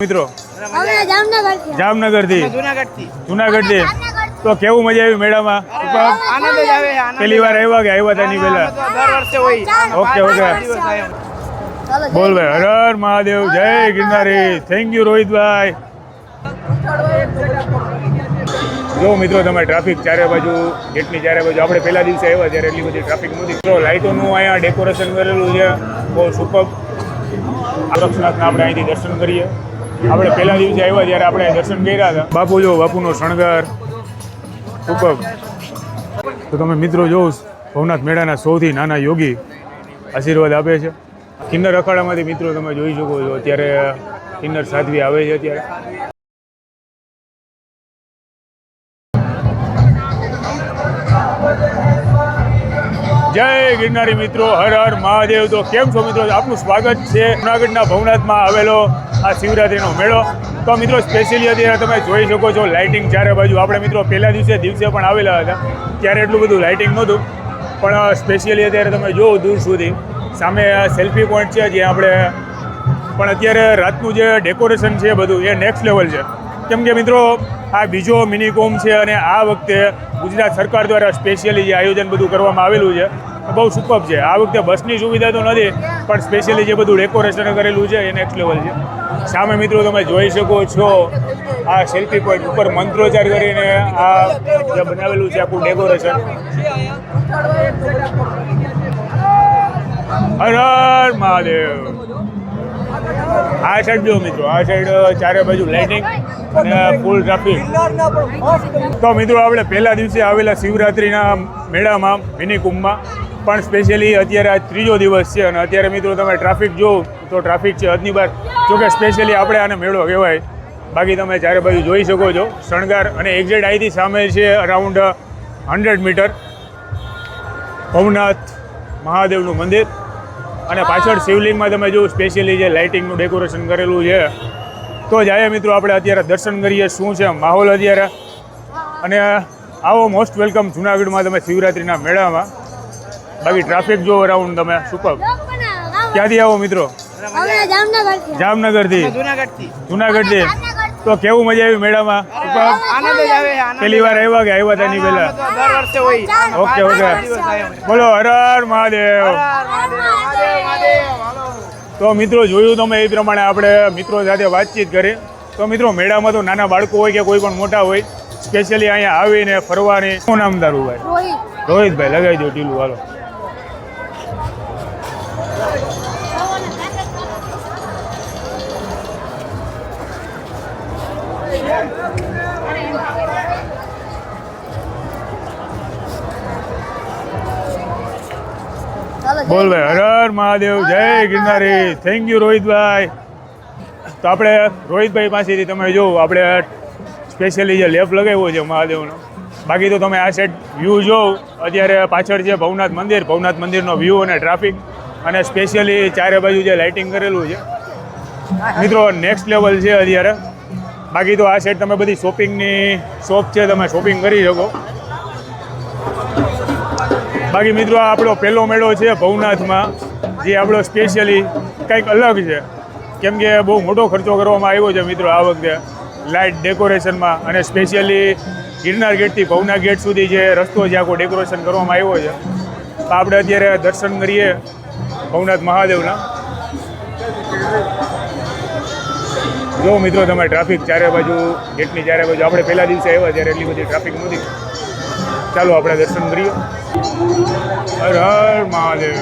મિત્રો જામનગર થી જુનાગઢ થી તો કેવું મજા આવી મેળામાં? પહેલી વાર આવ્યા કે આવ્યા હતા ની પહેલા? ઓકે બોલ ભાઈ. હર હર મહાદેવ, જય ગિરનારી. થેન્ક યુ રોહિતભાઈ. જો મિત્રો તમે ટ્રાફિક ચારે બાજુ ગેટની ચારે બાજુ આપણે પહેલા દિવસે આવ્યા ત્યારે એટલી બધી ટ્રાફિક નહોતી. તો લાઇટોનું અહીંયા ડેકોરેશન કરેલું છે, બહુ સુપર. આરક્ષનાથના આપણે અહીંથી દર્શન કરીએ. આપણે પહેલા દિવસે આવ્યા ત્યારે આપણે દર્શન કર્યા હતા. બાપુ જો બાપુનો શણગાર સુપર. તો તમે મિત્રો જો ભવનાથ મેળાના સૌથી નાના યોગી આશીર્વાદ આપે છે. કિન્નર અખાડામાંથી મિત્રો તમે જોઈ શકો છો અત્યારે કિન્નર સાધ્વી આવે છે. અત્યારે જય ગિરનારી મિત્રો, હર હર મહાદેવ. તો કેમ છો મિત્રો? આપનું સ્વાગત છે જૂનાગઢના ભવનાથમાં આવેલો આ શિવરાત્રીનો મેળો. તો મિત્રો સ્પેશિયલી અત્યારે તમે જોઈ શકો છો લાઇટિંગ ચારે બાજુ. આપણે મિત્રો પહેલા દિવસે પણ આવેલા હતા ત્યારે એટલું બધું લાઇટિંગ નહોતું, પણ સ્પેશિયલી અત્યારે તમે જોવો દૂર સુધી સામે સેલ્ફી પોઈન્ટ છે જ્યાં આપણે પણ અત્યારે રાતનું જે ડેકોરેશન છે બધું એ નેક્સ્ટ લેવલ છે. કેમ કે મિત્રો આ બીજો મિની કોમ છે અને આ વખતે ગુજરાત સરકાર દ્વારા સ્પેશિયલી જે આયોજન બધું કરવામાં આવેલું છે બહુ સુપર છે. આ વખતે બસની સુવિધા તો નથી, પણ સ્પેશિયલી જે બધું ડેકોરેશન કરેલું છે એ નેક્સ્ટ લેવલ છે. સામે મિત્રો તમે જોઈ શકો છો આ સેલ્ફી પોઈન્ટ ઉપર મંત્રોચ્ચાર કરીને આ જે બનાવેલું છે આખું ડેકોરેશન. હર હર મહાદેવ. આ સાઈડ જો મિત્રો, આ સાઈડ ચારે બાજુ લાઇટિંગ અને ફૂલ ટ્રાફિક. તો મિત્રો આપણે પહેલા દિવસે આવેલા શિવરાત્રિના મેળામાં મિની કુંભમાં પણ સ્પેશિયલી અત્યારે આ ત્રીજો દિવસ છે અને અત્યારે મિત્રો તમે ટ્રાફિક જો તો ટ્રાફિક છે હદની બહાર. જોકે સ્પેશિયલી આપણે આને મેળો કહેવાય. બાકી તમે ચારે બાજુ જોઈ શકો છો શણગાર અને એક્ઝેક્ટ અહીંથી સામે છે અરાઉન્ડ 100 મીટર ભવનાથ મહાદેવનું મંદિર અને પાછળ શિવલિંગમાં તમે જો સ્પેશિયલી જે લાઇટિંગનું ડેકોરેશન કરેલું છે. તો જાય મિત્રો આપણે અત્યારે દર્શન કરીએ શું છે માહોલ અત્યારે. અને આવો મોસ્ટ વેલકમ જુનાગઢમાં તમે શિવરાત્રિના મેળામાં. બાકી ટ્રાફિક જો અરાઉન્ડ તમે સુપર. ક્યાંથી આવો મિત્રો? જામનગરથી. જુનાગઢથી તો કેવું મજા આવી મેળામાં? પહેલી વાર આવ્યા કે આવ્યા હતા ની પહેલા? ઓકે બોલો હર હર મહાદેવ. તો મિત્રો જોયું તમે એ પ્રમાણે આપણે મિત્રો સાથે વાતચીત કરી. તો મિત્રો મેળામાં તો નાના બાળકો હોય કે કોઈ પણ મોટા હોય સ્પેશિયલી અહીંયા આવીને ફરવાની. શું નામ તારું ભાઈ? રોહિતભાઈ. લગાવી દો ટીલું. હાલો. બોલ ભાઈ. હર હર મહાદેવ, જય ગિરનારી. થેન્ક યુ રોહિતભાઈ. તો આપણે રોહિતભાઈ પાસેથી તમે જો આપણે સ્પેશિયલી જે લેપ લગાવ્યો છે મહાદેવનો. બાકી તો તમે આ સાઈડ વ્યૂ જોવો અત્યારે પાછળ છે ભવનાથ મંદિર. ભવનાથ મંદિરનો વ્યૂ અને ટ્રાફિક અને સ્પેશિયલી ચારે બાજુ જે લાઇટિંગ કરેલું છે મિત્રો નેક્સ્ટ લેવલ છે અત્યારે. બાકી તો આ સાઈડ તમે બધી શોપિંગની શોપ છે, તમે શોપિંગ કરી શકો. બાકી મિત્રો આ આપણો પહેલો મેળો છે ભવનાથમાં જે આપણો સ્પેશિયલી કંઈક અલગ છે. કેમ કે બહુ મોટો ખર્ચો કરવામાં આવ્યો છે મિત્રો આ વખતે લાઇટ ડેકોરેશનમાં અને સ્પેશિયલી ગિરનાર ગેટથી ભવનાથ ગેટ સુધી જે રસ્તો છે આખો ડેકોરેશન કરવામાં આવ્યો છે. તો આપણે અત્યારે દર્શન કરીએ ભવનાથ મહાદેવના. જો મિત્રો તમે ટ્રાફિક ચારે બાજુ ગેટની ચારે બાજુ આપણે પહેલા દિવસે આવ્યા ત્યારે એટલી બધી ટ્રાફિક નહોતી. ચાલો આપણે દર્શન કરીએ. હર હર મહાદેવ.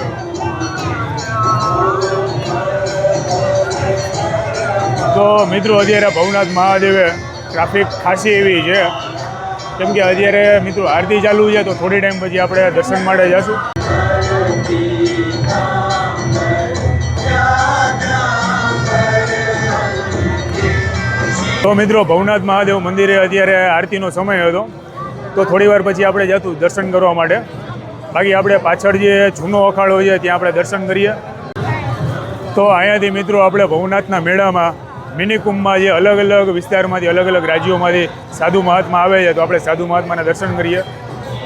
તો મિત્રો અત્યારે ભવનાથ મહાદેવે ટ્રાફિક ખાસી એવી છે. કેમ કે અત્યારે મિત્રો આરતી ચાલુ છે તો થોડી ટાઈમ પછી આપણે દર્શન માટે જઈશું. તો મિત્રો ભવનાથ મહાદેવ મંદિરે અત્યારે આરતીનો સમય હતો તો થોડી વાર પછી આપણે જતું દર્શન કરવા માટે. બાકી આપણે પાછળ જે જૂનો અખાડો છે ત્યાં આપણે દર્શન કરીએ. તો અહીંયાથી મિત્રો આપણે ભવનાથના મેળામાં મિની કુંભમાં જે અલગ અલગ વિસ્તારમાંથી અલગ અલગ રાજ્યોમાંથી સાધુ મહાત્મા આવે છે તો આપણે સાધુ મહાત્માના દર્શન કરીએ.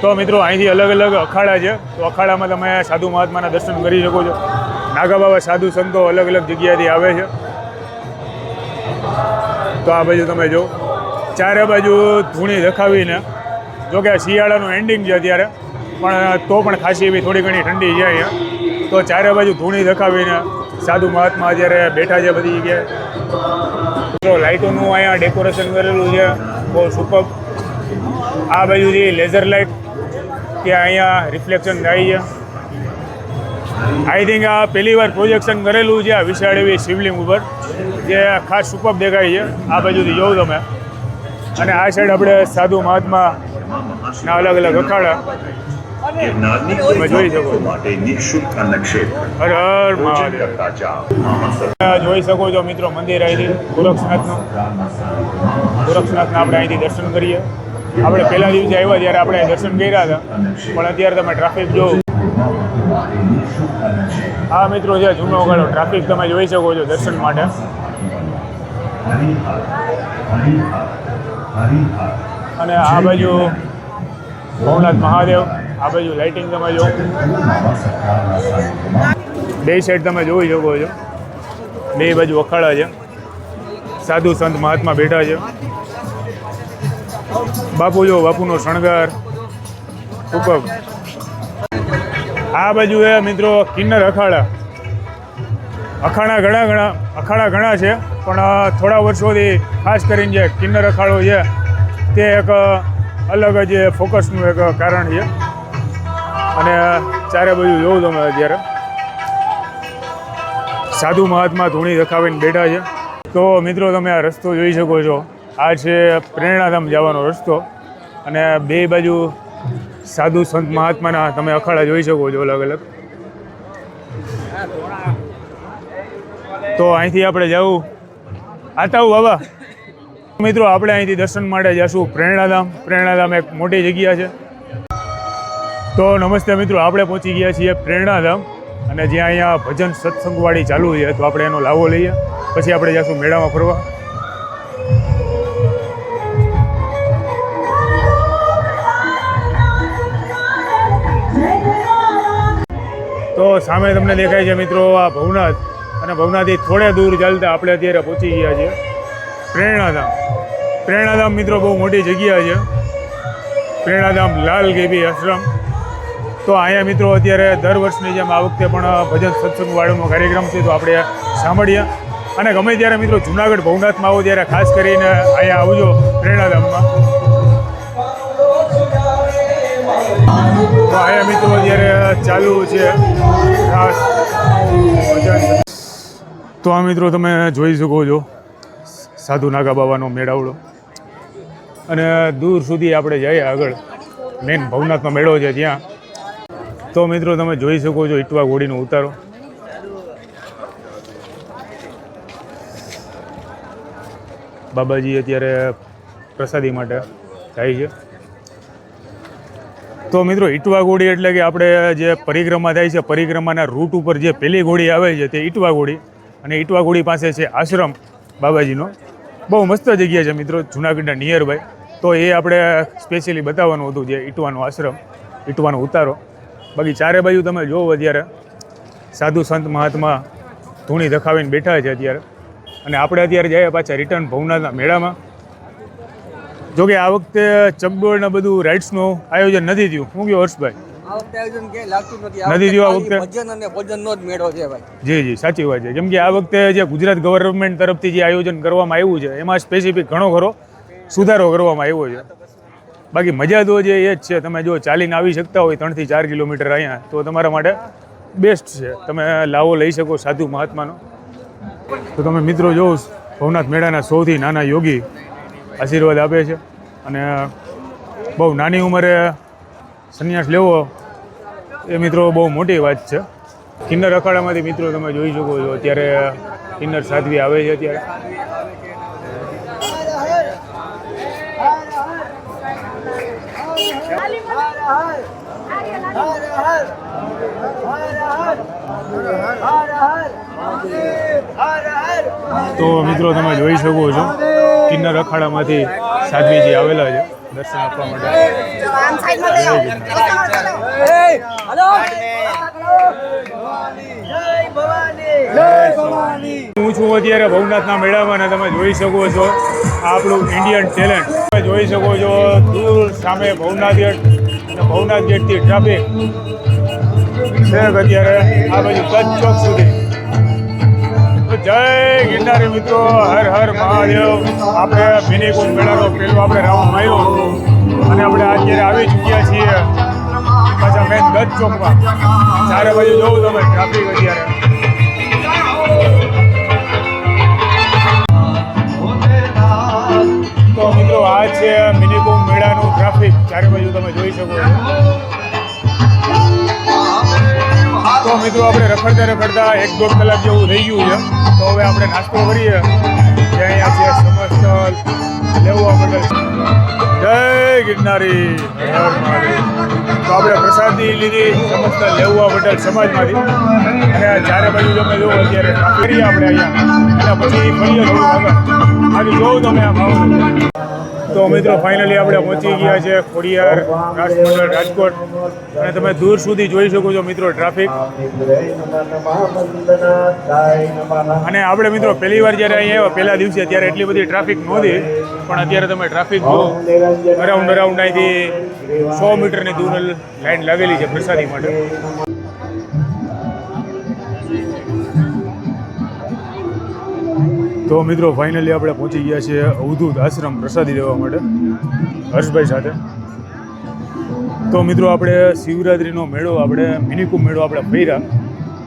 તો મિત્રો અહીંથી અલગ અલગ અખાડા છે તો અખાડામાં તમે સાધુ મહાત્માના દર્શન કરી શકો છો. નાગા બાબા સાધુ સંતો અલગ અલગ જગ્યાએથી આવે છે. તો આ બાજુ તમે જો ચારે બાજુ ધૂણી દેખાવીને, જો કે શિયાળાનું એન્ડિંગ છે અત્યારે, પણ તો પણ ખાસી એવી થોડી ઘણી ઠંડી છે અહીંયા. તો ચારે બાજુ ધૂણી દેખાવીને સાધુ મહાત્મા અત્યારે બેઠા છે બધી જગ્યાએ. તો લાઇટોનું અહીંયા ડેકોરેશન કરેલું છે, બહુ સુપર. આ બાજુથી લેઝર લાઇટ કે અહીંયા રિફ્લેક્શન થાય છે. આઈ થિંક આ પહેલી વાર પ્રોજેક્શન કરેલું છે આ વિશાળ એવી શિવલિંગ ઉપર, જે ખાસ સુપર દેખાય છે. આ બાજુથી જોઉં તમે. અને આ સાઈડ આપણે સાધુ મહાત્માના અલગ અલગ અખાડા તમે જોઈ શકો. હર હર મહાદેવ. જોઈ શકો છો મિત્રો મંદિર અહીંથી ગોરક્ષનાથનું. ગોરક્ષનાથના આપણે અહીંથી દર્શન કરીએ. આપણે પહેલા દિવસે આવ્યા ત્યારે આપણે દર્શન કર્યા હતા, પણ અત્યારે તમે ટ્રાફિક જો. આ મિત્રો છે જૂનો ગળો. ટ્રાફિક તમે જોઈ શકો છો દર્શન માટે. અને આ બાજુ ભવનાથ મહાદેવ. આ બાજુ લાઇટિંગ તમે જો. બે સાઈડ તમે જોઈ શકો છો, બે બાજુ અખાડા છે. સાધુ સંત મહાત્મા બેઠા છે. બાપુ જો, બાપુનો શણગાર ઉપર. આ બાજુ એ મિત્રો કિન્નર અખાડા. અખાડા ઘણા છે, પણ થોડા વર્ષોથી ખાસ કરીને જે કિન્નર અખાડો છે તે એક અલગ જ ફોકસનું એક કારણ છે. અને ચારે બાજુ જોઉં તમે અત્યારે સાધુ મહાત્મા ધૂણી દેખાવીને બેઠા છે. તો મિત્રો તમે આ રસ્તો જોઈ શકો છો. આ છે પ્રેરણાધામ જવાનો રસ્તો. અને બે બાજુ સાધુ સંત મહાત્માના તમે અખાડા જોઈ શકો છો અલગ અલગ. તો અહીંથી આપણે જવું આતા બાબા. મિત્રો આપણે અહીંથી દર્શન માટે જઈશું પ્રેરણાધામ. પ્રેરણાધામ એક મોટી જગ્યા છે. તો નમસ્તે મિત્રો, આપણે પહોંચી ગયા છીએ પ્રેરણાધામ. અને જ્યાં અહીંયા ભજન સત્સંગવાળી ચાલુ છે, તો આપણે એનો લાવો લઈએ, પછી આપણે જઈશું મેળામાં ફરવા. તો સામે તમને દેખાય છે મિત્રો આ ભવનાથ. અને ભવનાથથી થોડે દૂર ચાલતા આપણે અત્યારે પહોંચી ગયા છીએ પ્રેરણાધામ. પ્રેરણાધામ મિત્રો બહુ મોટી જગ્યા છે. પ્રેરણાધામ લાલ ગેબી આશ્રમ. તો અહીંયા મિત્રો અત્યારે દર વર્ષની જેમ આ વખતે પણ ભજન સત્સંગવાળાનો કાર્યક્રમ છે, તો આપણે સાંભળીએ. અને ગમે ત્યારે મિત્રો જુનાગઢ ભવનાથમાં આવો ત્યારે ખાસ કરીને અહીંયા આવજો પ્રેરણાધામમાં. તો અહીંયા મિત્રો અત્યારે ચાલુ છે ખાસ ભજન. તો આ મિત્રો તમે જોઈ શકો છો સાધુ નાગા બાવાનો મેળાવડો. અને દૂર સુધી આપણે જઈએ આગળ, મેન ભવનાથનો મેળો છે ત્યાં. તો મિત્રો તમે જોઈ શકો છો ઈટવા ઘોડીનો ઉતારો. બાબાજી અત્યારે પ્રસાદી માટે જાય છે. તો મિત્રો ઈટવા ઘોડી એટલે કે આપણે જે પરિક્રમા થાય છે, પરિક્રમાના રૂટ ઉપર જે પહેલી ઘોડી આવે છે તે ઈટવા ઘોડી. અને ઈટવા ઘોડી પાસે છે આશ્રમ બાબાજીનો. બહુ મસ્ત જગ્યા છે મિત્રો, જુનાગઢના નિયર બાય. તો એ આપણે સ્પેશિયલી બતાવવાનું હતું, જે ઈટવાનો આશ્રમ, ઈટવાનો ઉતારો. બાકી ચારે બાજુ તમે જોવો અત્યારે સાધુ સંત મહાત્મા ધૂણી દેખાવીને બેઠા છે અત્યારે. અને આપણે અત્યારે જઈએ પાછા રિટર્ન ભવનાથના મેળામાં. જોકે આ વખતે ચકડોળ ને બધું રાઇડ્સનું આયોજન નથી થયું. શું કહ્યું હર્ષભાઈ? નથી થયું આ વખતે. જી જી સાચી વાત છે. કેમ કે આ વખતે જે ગુજરાત ગવર્મેન્ટ તરફથી જે આયોજન કરવામાં આવ્યું છે એમાં સ્પેસિફિક ઘણો ખરો સુધારો કરવામાં આવ્યો છે. બાકી મજા તો જે એ જ છે, તમે જો ચાલીને આવી શકતા હોય 3 થી 4 કિલોમીટર અહીંયા, તો તમારા માટે બેસ્ટ છે. તમે લાવો લઈ શકો સાધુ મહાત્માનો. તો તમે મિત્રો જો ભવનાથ મેળાના સૌથી નાના યોગી આશીર્વાદ આપે છે. અને બહુ નાની ઉંમરે સંન્યાસ લેવો એ મિત્રો બહુ મોટી વાત છે. કિન્નર અખાડામાંથી મિત્રો તમે જોઈ શકો છો અત્યારે કિન્નર સાધ્વી આવે છે અત્યારે. તો મિત્રો તમે જોઈ શકો છો કિન્નર અખાડામાંથી સાધ્વીજી આવેલા છે દર્શન આપવા માટે. હું હું છું અત્યારે ભવનાથના મેળામાં અને તમે જોઈ શકો છો આ આપણું ઇન્ડિયન ટેલેન્ટ. તમે જોઈ શકો છો દૂર સામે ભવનાથ ગેટ અને ભવનાથ ગેટથી ટ્રાફિક છે અત્યારે આ બાજુ કચ્છ ચોક સુધી. તો જય ગિરનારી મિત્રો, હર હર મહાદેવ. આપણે મિની કુંભ મેળાનો પહેલો આપણે રાઉન્ડ માર્યો અને આપણે અત્યારે આવી ચૂક્યા છીએ પાછા મેન કચ્છ ચોકમાં. ચારે બાજુ જોવું તમે ટ્રાફિક અત્યારે. તો મિત્રો આ છે મિની કુંભ મેળાનું ટ્રાફિક. ચારે બાજુ તમે જોઈ શકો છો. તો મિત્રો આપણે રખડતા 1-1.5 કલાક જેવું થઈ ગયું છે. તો હવે આપણે નાસ્તો કરીએ. જે અહીંયા છે સમસ્તલ લેવા પટેલ. જય ગિરનારી, હર હર મહાદેવ. તો આપણે પ્રસાદી લીધી સમસ્ત લેવા પટેલ સમાજમાંથી અને ચારે બાજુ તમે જુઓ અત્યારે કરીએ આપણે અહીંયા અને પછી ફરીએ થોડું આગળ જોઉં તમે આ ભાવ. તો મિત્રો ફાઇનલી આપણે પહોંચી ગયા છે ખોડિયાર રાષ્ટ્રમંડળ રાજકોટ અને તમે દૂર સુધી જોઈ શકો છો મિત્રો ટ્રાફિક. અને આપણે મિત્રો પહેલી વાર જ્યારે અહીંયા આવ્યા પહેલા દિવસે ત્યારે એટલી બધી ટ્રાફિક નહોતી, પણ અત્યારે તમે ટ્રાફિક જુઓ. અરાઉન્ડ અહીંથી 100 મીટરની દૂર લાઈન લાગેલી છે પ્રસાદી માટે. તો મિત્રો ફાઇનલી આપણે પહોંચી ગયા છીએ અવધૂત આશ્રમ પ્રસાદી લેવા માટે હર્ષભાઈ સાથે. તો મિત્રો આપણે શિવરાત્રિનો મેળો આપણે મિનિકુંભ મેળો આપણે ફર્યા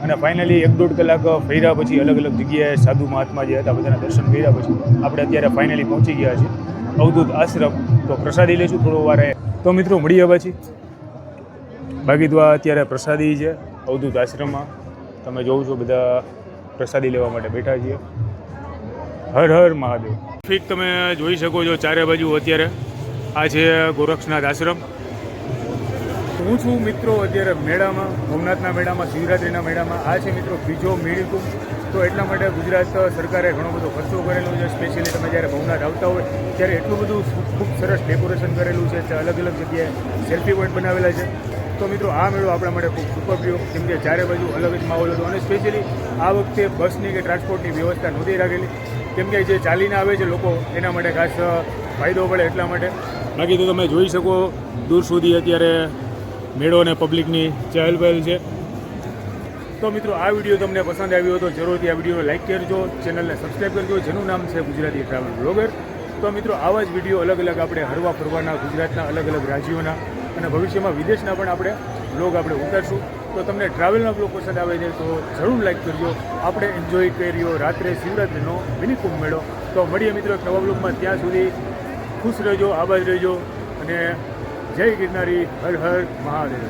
અને ફાઇનલી 1-1.5 કલાક ફર્યા પછી અલગ અલગ જગ્યાએ સાધુ મહાત્મા જે હતા બધાના દર્શન કર્યા પછી આપણે અત્યારે ફાઇનલી પહોંચી ગયા છીએ અવધૂત આશ્રમ. તો પ્રસાદી લઈશું થોડો વાર. તો મિત્રો મળીએ પછી. બાકી તો અત્યારે પ્રસાદી છે અવધૂત આશ્રમમાં. તમે જોવો છો બધા પ્રસાદી લેવા માટે બેઠા છીએ. હર હર મહાદેવ. ટ્રાફિક તમે જોઈ શકો છો ચારે બાજુ અત્યારે. આ છે ગોરક્ષનાથ આશ્રમ. હું છું મિત્રો અત્યારે મેળામાં, ભવનાથના મેળામાં, શિવરાત્રિના મેળામાં. આ છે મિત્રો બીજો મિનિકુંભ. તો એટલા માટે ગુજરાત સરકારે ઘણો બધો ખર્ચો કરેલો છે. સ્પેશિયલી તમે જ્યારે ભવનાથ આવતા હોય ત્યારે એટલું બધું ખૂબ સરસ ડેકોરેશન કરેલું છે. અલગ અલગ જગ્યાએ સેલ્ફી પોઈન્ટ બનાવેલા છે. તો મિત્રો આ મેળો આપણા માટે ખૂબ સુપરપ્રિય, કેમ કે ચારે બાજુ અલગ જ માહોલ હતો અને સ્પેશિયલી આ વખતે બસની કે ટ્રાન્સપોર્ટની વ્યવસ્થા નહોતી રાખેલી, કેમ કે જે ચાલીને આવે છે લોકો એના માટે ખાસ ફાયદો પડે એટલા માટે. બાકી તો તમે જોઈ શકો દૂર સુધી અત્યારે મેળો અને પબ્લિકની ચહેલપહેલ છે. તો મિત્રો આ વિડીયો તમને પસંદ આવ્યો હતો જરૂરથી આ વિડીયોને લાઇક કરજો, ચેનલને સબસ્ક્રાઈબ કરજો, જેનું નામ છે ગુજરાતી ટ્રાવેલ બ્લોગર. તો મિત્રો આવા જ વિડીયો અલગ અલગ આપણે હરવા ફરવાના ગુજરાતના અલગ અલગ રાજ્યોના અને ભવિષ્યમાં વિદેશના પણ આપણે બ્લોગ આપણે ઉતારશું. તો તમને ટ્રાવેલના બ્લોગ પસંદ આવે છે તો જરૂર લાઈક કરજો. આપણે એન્જોય કર્યો રાત્રે શિવરાત્રિનો મિનિકુંભ મેળો. તો મળીએ મિત્રો એક નવા બ્લોગમાં. ત્યાં સુધી ખુશ રહેજો, આબાદ રહેજો અને જય ગિરનારી, હર હર મહાદેવ.